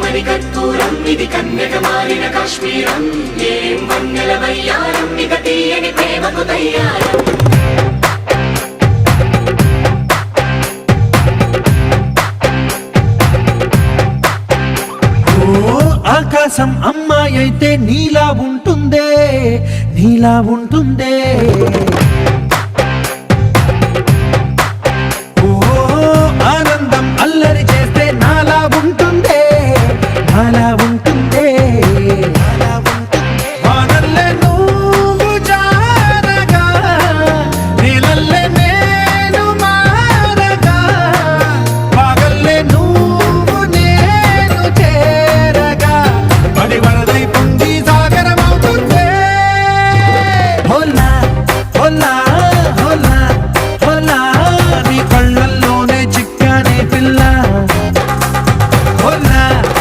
కమ్మని కర్పూరం ఇది కన్యక మారిన కాశ్మీరం ఏం వన్నెల వయ్యారం ఇక తీయని ప్రేమకు తయ్యారం ఆకాశం అమ్మాయి అయితే నీలా ఉంటుందే నీలా ఉంటుందే